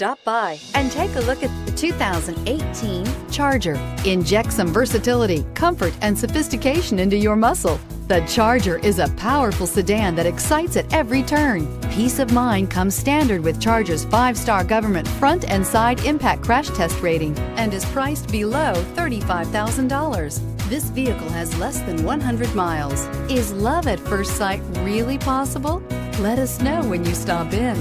Stop by and take a look at the 2018 Charger. Inject some versatility, comfort, and sophistication into your muscle. The Charger is a powerful sedan that excites at every turn. Peace of mind comes standard with Charger's 5-star government front and side impact crash test rating and is priced below $35,000. This vehicle has less than 100 miles. Is love at first sight really possible? Let us know when you stop in.